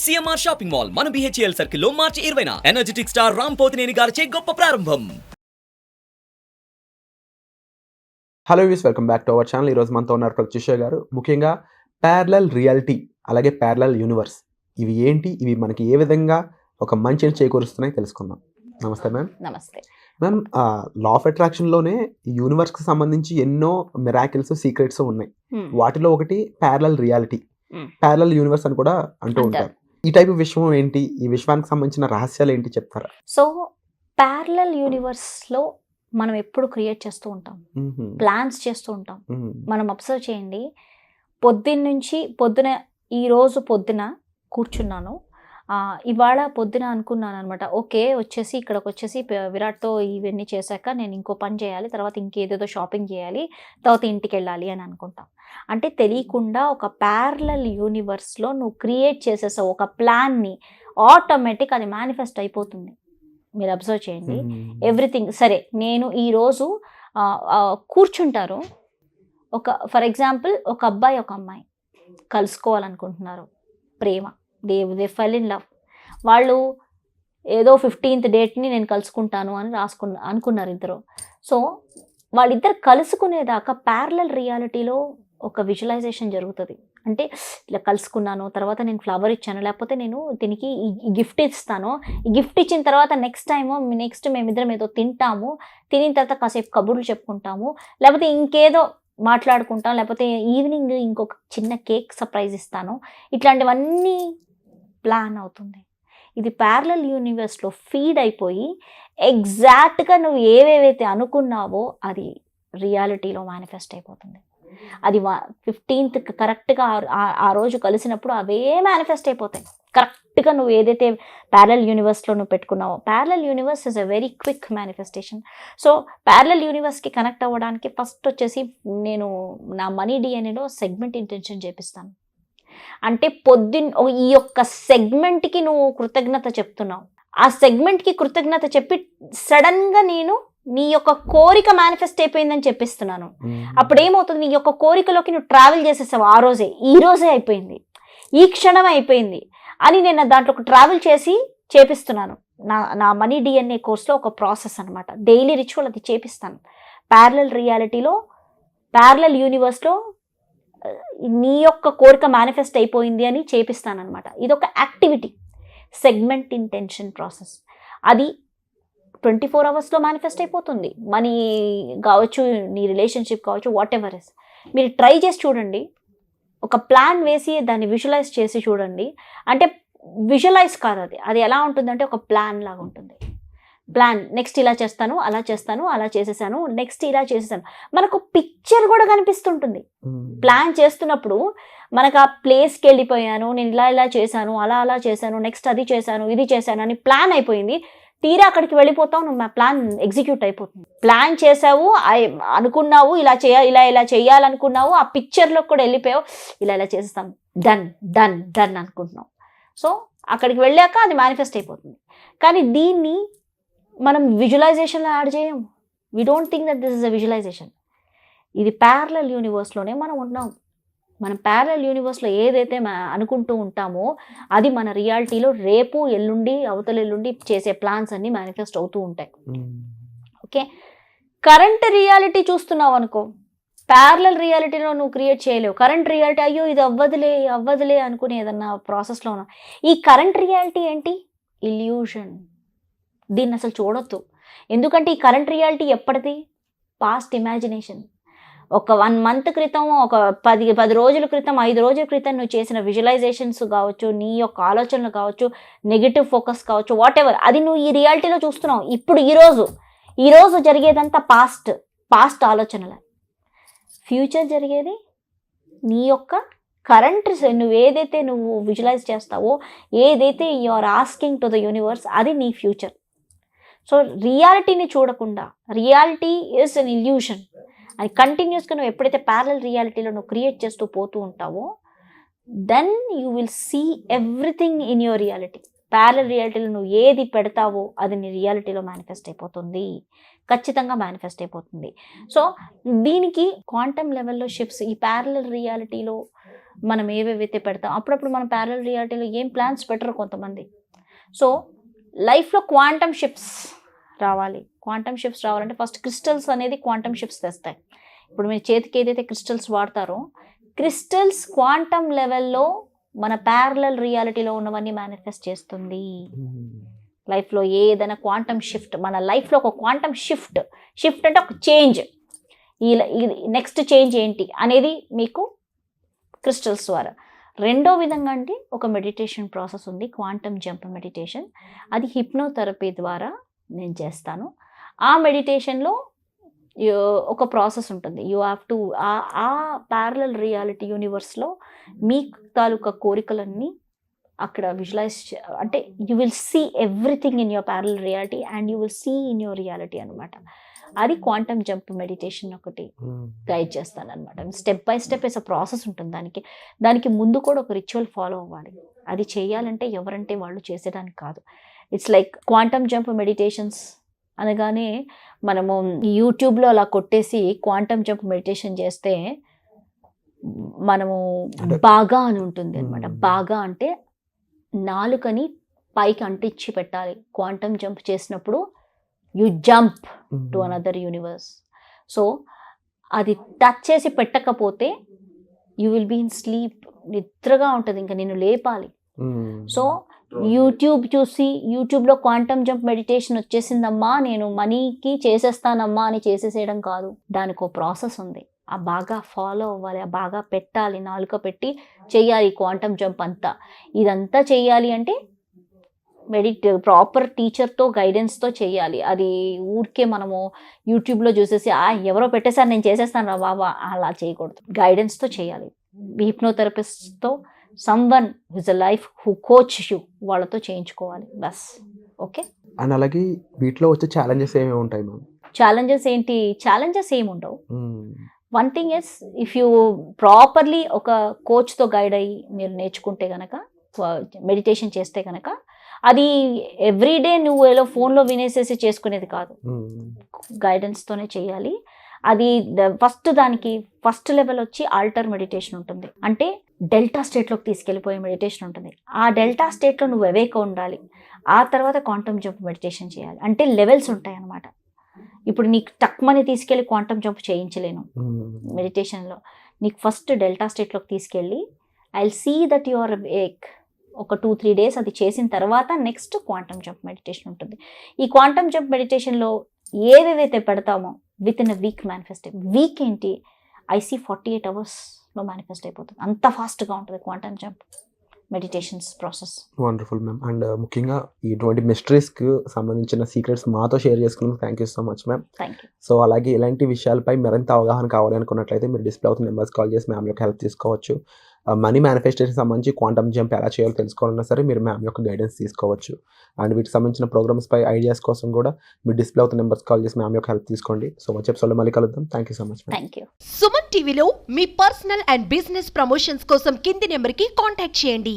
CMR shopping mall మన BHEL సర్కిల్లో మార్చి 20న energetic star Ram Pothineni గారిచే గొప్ప ప్రారంభం. Hello views, welcome back to our channel. ఈరోజు మనతో ఉన్నారు ప్రత్యూష గారు. ముఖ్యంగా ప్యారలల్ రియాలిటీ అలాగే ప్యారలల్ యూనివర్స్ ఇవి ఏంటి, ఇవి మనకి ఏ విధంగా ఒక మంచిని చేకూరుస్తున్నాయి తెలుసుకుందాం. నమస్తే మ్యామ్. నమస్తే మ్యామ్, లా ఆఫ్ అట్రాక్షన్లోనే యూనివర్స్కి సంబంధించి ఎన్నో మిరాకిల్స్, సీక్రెట్స్ ఉన్నాయి. వాటిలో ఒకటి ప్యారలల్ రియాలిటీ, ప్యారలల్ యూనివర్స్ అని కూడా అంటూ ఉంటారు. ఈ టైప్ విశ్వం ఏంటి, ఈ విశ్వానికి సంబంధించిన రహస్యాలు ఏంటి చెప్తారా? సో ప్యారలల్ యూనివర్స్లో మనం ఎప్పుడు క్రియేట్ చేస్తూ ఉంటాం, ప్లాన్స్ చేస్తూ ఉంటాం. మనం అబ్జర్వ్ చేయండి, పొద్దున ఈరోజు పొద్దున కూర్చున్నాను, ఇవాళ పొద్దున అనుకున్నాను అనమాట, ఓకే వచ్చేసి ఇక్కడికి వచ్చేసి విరాట్తో ఇవన్నీ చేశాక నేను ఇంకో పని చేయాలి, తర్వాత ఇంకేదేదో షాపింగ్ చేయాలి, తర్వాత ఇంటికి వెళ్ళాలి అని అనుకుంటాం. అంటే తెలియకుండా ఒక ప్యారలల్ యూనివర్స్లో నువ్వు క్రియేట్ చేసేసావు ఒక ప్లాన్ని, ఆటోమేటిక్ అది మేనిఫెస్ట్ అయిపోతుంది. మీరు అబ్జర్వ్ చేయండి, ఎవ్రీథింగ్. సరే, నేను ఈరోజు కూర్చుంటారు, ఫర్ ఎగ్జాంపుల్ ఒక అబ్బాయి ఒక అమ్మాయి కలుసుకోవాలనుకుంటున్నారు, ప్రేమ, దే ఫెల్ ఇన్ లవ్. వాళ్ళు ఏదో 15th డేట్ని నేను కలుసుకుంటాను అని అనుకున్నారు ఇద్దరు. సో వాళ్ళిద్దరు కలుసుకునేదాకా ప్యారలల్ రియాలిటీలో ఒక విజువలైజేషన్ జరుగుతుంది. అంటే ఇలా కలుసుకున్నాను, తర్వాత నేను ఫ్లవర్ ఇచ్చాను, లేకపోతే నేను దీనికి ఈ గిఫ్ట్ ఇస్తాను, ఈ గిఫ్ట్ ఇచ్చిన తర్వాత నెక్స్ట్ మేమిద్దరం ఏదో తింటాము, తినిన తర్వాత కాసేపు కబుర్లు చెప్పుకుంటాము, లేకపోతే ఇంకేదో మాట్లాడుకుంటాం, లేకపోతే ఈవినింగ్ ఇంకొక చిన్న కేక్ సర్ప్రైజ్ ఇస్తాను. ఇట్లాంటివన్నీ ప్లాన్ అవుతుంది. ఇది ప్యారలల్ యూనివర్స్లో ఫీడ్ అయిపోయి ఎగ్జాక్ట్గా నువ్వు ఏవేవైతే అనుకున్నావో అది రియాలిటీలో మేనిఫెస్ట్ అయిపోతుంది. అది 15th కరెక్ట్గా ఆ రోజు కలిసినప్పుడు అవే మేనిఫెస్ట్ అయిపోతాయి. కరెక్ట్గా నువ్వు ఏదైతే ప్యారలల్ యూనివర్స్లో నువ్వు పెట్టుకున్నావో. Parallel universe is a very quick manifestation. So parallel యూనివర్స్కి కనెక్ట్ అవ్వడానికి ఫస్ట్ వచ్చేసి నేను నా మనీ డిఎన్ఏలో సెగ్మెంట్ ఇంటెన్షన్ చేపిస్తాను. అంటే ఈ యొక్క సెగ్మెంట్కి నువ్వు కృతజ్ఞత చెప్తున్నావు, ఆ సెగ్మెంట్కి కృతజ్ఞత చెప్పి సడన్గా నేను నీ యొక్క కోరిక మేనిఫెస్ట్ అయిపోయిందని చెప్పిస్తున్నాను. అప్పుడు ఏమవుతుంది, నీ యొక్క కోరికలోకి నువ్వు ట్రావెల్ చేసేసావు. ఈ రోజే అయిపోయింది, ఈ క్షణం అయిపోయింది అని నేను దాంట్లో ట్రావెల్ చేసి చేపిస్తున్నాను. నా మనీ డిఎన్ఏ కోర్స్లో ఒక ప్రాసెస్ అనమాట, డైలీ రిచువల్ అది చేపిస్తాను. ప్యారలల్ రియాలిటీలో, ప్యారలల్ యూనివర్స్లో నీ యొక్క కోరిక మేనిఫెస్ట్ అయిపోయింది అని చేపిస్తాను అనమాట. ఇదొక యాక్టివిటీ, సెగ్మెంట్ ఇంటెన్షన్ ప్రాసెస్. అది 24 అవర్స్లో మేనిఫెస్ట్ అయిపోతుంది. మనీ కావచ్చు, నీ రిలేషన్షిప్ కావచ్చు, వాట్ ఎవర్ ఇస్. మీరు ట్రై చేసి చూడండి, ఒక ప్లాన్ వేసి దాన్ని విజువలైజ్ చేసి చూడండి. అంటే విజువలైజ్ కాదు, అది ఎలా ఉంటుందంటే ఒక ప్లాన్ లాగా ఉంటుంది. ప్లాన్, నెక్స్ట్ ఇలా చేస్తాను, అలా చేస్తాను, అలా చేసేసాను, నెక్స్ట్ ఇలా చేసేసాను. మనకు పిక్చర్ కూడా కనిపిస్తుంటుంది. ప్లాన్ చేస్తున్నప్పుడు మనకు ఆ ప్లేస్కి వెళ్ళిపోయాను, నేను ఇలా చేశాను, అలా చేశాను, నెక్స్ట్ అది చేశాను, ఇది చేశాను అని ప్లాన్ అయిపోయింది. తీరా అక్కడికి వెళ్ళిపోతావు, నువ్వు మా ప్లాన్ ఎగ్జిక్యూట్ అయిపోతుంది. ప్లాన్ చేసావు, అనుకున్నావు, ఇలా చేయాలనుకున్నావు, ఆ పిక్చర్లో కూడా వెళ్ళిపోయావు, ఇలా చేసేస్తాం, డన్ అనుకుంటున్నావు. సో అక్కడికి వెళ్ళాక అది మేనిఫెస్ట్ అయిపోతుంది. కానీ దీన్ని మనం విజువలైజేషన్లో యాడ్ చేయము. We don't think that this is a visualisation. ఇది ప్యారలల్ యూనివర్స్లోనే మనం ఉన్నాం. మనం ప్యారలల్ యూనివర్స్లో ఏదైతే అనుకుంటూ ఉంటామో అది మన రియాలిటీలో రేపు, ఎల్లుండి, అవతల ఎల్లుండి చేసే ప్లాన్స్ అన్నీ మేనిఫెస్ట్ అవుతూ ఉంటాయి. ఓకే, కరెంట్ రియాలిటీ చూస్తున్నావు అనుకో, ప్యారలల్ రియాలిటీలో నువ్వు క్రియేట్ చేయలేవు. కరెంట్ రియాలిటీ, అయ్యో ఇది అవ్వదులే అనుకుని ఏదన్నా ప్రాసెస్లో ఉన్నా. ఈ కరెంట్ రియాలిటీ ఏంటి? ఇల్యూషన్. దీన్ని అసలు చూడొద్దు. ఎందుకంటే ఈ కరెంట్ రియాలిటీ ఎప్పటిది? Past imagination. ఒక 1 month క్రితం, ఒక 10 రోజుల క్రితం, 5 రోజుల క్రితం నువ్వు చేసిన విజువలైజేషన్స్ కావచ్చు, నీ యొక్క ఆలోచనలు కావచ్చు, నెగిటివ్ ఫోకస్ కావచ్చు, వాట్ ఎవర్, అది నువ్వు ఈ రియాలిటీలో చూస్తున్నావు. ఇప్పుడు ఈరోజు జరిగేదంతా పాస్ట్ ఆలోచనలే. ఫ్యూచర్ జరిగేది నీ యొక్క కరెంట్. నువ్వు విజువలైజ్ చేస్తావో, ఏదైతే you are asking to the universe, అది నీ ఫ్యూచర్. సో రియాలిటీని చూడకుండా, రియాలిటీ ఈజ్ అన్ ఇల్యూషన్ అని కంటిన్యూస్గా నువ్వు ఎప్పుడైతే ప్యారలల్ రియాలిటీలో నువ్వు క్రియేట్ చేస్తూ పోతూ ఉంటావో, then you will see everything in your reality. Parallel రియాలిటీలో నువ్వు ఏది పెడతావో అది నీ రియాలిటీలో మేనిఫెస్ట్ అయిపోతుంది. ఖచ్చితంగా మేనిఫెస్ట్ అయిపోతుంది. సో దీనికి క్వాంటమ్ లెవెల్లో షిఫ్ట్స్, ఈ ప్యారలల్ రియాలిటీలో మనం ఏవేవైతే పెడతాం, అప్పుడప్పుడు మనం ప్యారలల్ రియాలిటీలో ఏం ప్లాన్స్ పెట్టరు కొంతమంది. సో లైఫ్లో క్వాంటమ్ షిఫ్ట్స్ రావాలి. క్వాంటమ్ షిఫ్ట్స్ రావాలంటే ఫస్ట్ క్రిస్టల్స్ అనేది క్వాంటమ్ షిఫ్ట్స్ తెస్తాయి. ఇప్పుడు మీరు చేతికి ఏదైతే క్రిస్టల్స్ వాడతారో, క్రిస్టల్స్ క్వాంటమ్ లెవెల్లో మన ప్యారలల్ రియాలిటీలో ఉన్నవన్నీ మేనిఫెస్ట్ చేస్తుంది. లైఫ్లో ఏదైనా క్వాంటమ్ షిఫ్ట్, మన లైఫ్లో ఒక క్వాంటమ్ షిఫ్ట్ అంటే ఒక చేంజ్, ఈ నెక్స్ట్ చేంజ్ ఏంటి అనేది మీకు క్రిస్టల్స్ ద్వారా. రెండో విధంగా అంటే ఒక మెడిటేషన్ ప్రాసెస్ ఉంది, క్వాంటమ్ జంప్ మెడిటేషన్. అది హిప్నోథెరపీ ద్వారా నేను చేస్తాను. ఆ మెడిటేషన్లో ఒక ప్రాసెస్ ఉంటుంది. యూ హ్యావ్ టు ఆ ప్యారలల్ రియాలిటీ యూనివర్స్లో మీ తాలూకా కోరికలన్నీ అక్కడ విజువలైజ్, అంటే you will see everything in your parallel reality and you will see in your reality అనమాట. అది క్వాంటమ్ జంప్ మెడిటేషన్ ఒకటి గైడ్ చేస్తాను అనమాట. Step by step is a process ఉంటుంది. దానికి ముందు కూడా ఒక రిచువల్ ఫాలో అవ్వాలి. అది చేయాలంటే ఎవరంటే వాళ్ళు చేసేదానికి కాదు. It's like quantum jump meditations అనగానే మనము యూట్యూబ్లో అలా కొట్టేసి క్వాంటమ్ జంప్ మెడిటేషన్ చేస్తే మనము బాగా అని ఉంటుంది అనమాట. బాగా అంటే నాలుకని పైకి అంటించి పెట్టాలి. క్వాంటమ్ జంప్ చేసినప్పుడు you jump to another universe. So అది టచ్ చేసి పెట్టకపోతే you will be in sleep, నిద్రగా ఉంటుంది, ఇంకా నిన్ను లేపాలి. సో యూట్యూబ్ చూసి యూట్యూబ్లో క్వాంటమ్ జంప్ మెడిటేషన్ వచ్చేసిందమ్మా, నేను మనీకి చేసేస్తానమ్మా అని చేసేసేయడం కాదు. దానికి ఒక ప్రాసెస్ ఉంది. ఆ బాగా ఫాలో అవ్వాలి, ఆ బాగా పెట్టాలి, నాలుక పెట్టి చెయ్యాలి క్వాంటమ్ జంప్ అంతా. ఇదంతా చెయ్యాలి అంటే ప్రాపర్ టీచర్తో గైడెన్స్తో చేయాలి. అది ఊరికే మనము యూట్యూబ్లో చూసేసి ఎవరో పెట్టేసారు నేను చేసేస్తాను రా బాబా అలా చేయకూడదు. గైడెన్స్తో చేయాలి. హిప్నోథెరపిస్ట్తో, someone with a life who coach you, వాళ్ళతో చేయించుకోవాలి బస్. ఓకే. అండ్ అలాగే వీటిలో వచ్చే ఛాలెంజెస్ ఏమేమి ఉంటాయి మ్యామ్? ఛాలెంజెస్ ఏంటి? ఛాలెంజెస్ ఏమి ఉండవు. One thing is, if you properly ఒక కోచ్తో గైడ్ అయ్యి మీరు నేర్చుకుంటే కనుక, మెడిటేషన్ చేస్తే కనుక, అది ఎవ్రీడే నువ్వు ఏదో ఫోన్లో వినేసేసి చేసుకునేది కాదు, గైడెన్స్తోనే చేయాలి. అది దానికి ఫస్ట్ లెవెల్ వచ్చి ఆల్టర్ మెడిటేషన్ ఉంటుంది. అంటే డెల్టా స్టేట్లోకి తీసుకెళ్ళిపోయే మెడిటేషన్ ఉంటుంది. ఆ డెల్టా స్టేట్లో నువ్వు అవేక్ ఉండాలి. ఆ తర్వాత క్వాంటమ్ జంప్ మెడిటేషన్ చేయాలి. అంటే లెవెల్స్ ఉంటాయి అన్నమాట. ఇప్పుడు నీకు టక్మని తీసుకెళ్ళి క్వాంటమ్ జంప్ చేయించలేను మెడిటేషన్లో. నీకు ఫస్ట్ డెల్టా స్టేట్లోకి తీసుకెళ్ళి I will see that you are awake. ఒక 2-3 days అది చేసిన తర్వాత నెక్స్ట్ క్వాంటమ్ జంప్ మెడిటేషన్ ఉంటుంది. ఈ క్వాంటమ్ జంప్ మెడిటేషన్లో ఏవేవైతే పెడతామో with in a week manifest. Week ఏంటి, ఐసీ 48 hours మేనిఫెస్ట్ అయిపోతుంది. అంత ఫాస్ట్గా ఉంటుంది quantum jump meditations process. Wonderful ma'am. And ముఖ్యంగా ఇటువంటి మిస్టరీస్కి సంబంధించిన సీక్రెట్స్ మాతో షేర్ చేసుకున్నందుకు thank you so much ma'am. Thank you. So అలాగే ఇలాంటి విషయాలపై మరింత అవగాహన కావాలి అనుకున్నట్లయితే మీరు డిస్ప్లే అవుతున్న నెంబర్స్ కాల్ చేసి మ్యామ్ యొక్క హెల్ప్ తీసుకోవచ్చు. మనీ మేనిఫెస్టేషన్ సంబంధించి క్వాంటమ్ జంప్ ఎలా చేయాలో తెలుసుకోవాలన్నా సరే మీరు మ్యామ్ యొక్క గైడెన్స్ తీసుకోవచ్చు. అండ్ వీటికి సంబంధించిన ప్రోగ్రామ్స్పై ఐడియాస్ కోసం కూడా మీరు డిస్ప్లే అవుతున్న నెంబర్స్ కాల్ చేసి మ్యామ్ యొక్క హెల్ప్ తీసుకోండి. సో వచ్చే ఎపిసోడ్లో మళ్ళీ కలుద్దాం. Thank you so much. Thank you. Suman టీవీలో మీ పర్సనల్ అండ్ బిజినెస్ ప్రమోషన్స్ కోసం కింది నెంబర్కి కాంటాక్ట్ చేయండి.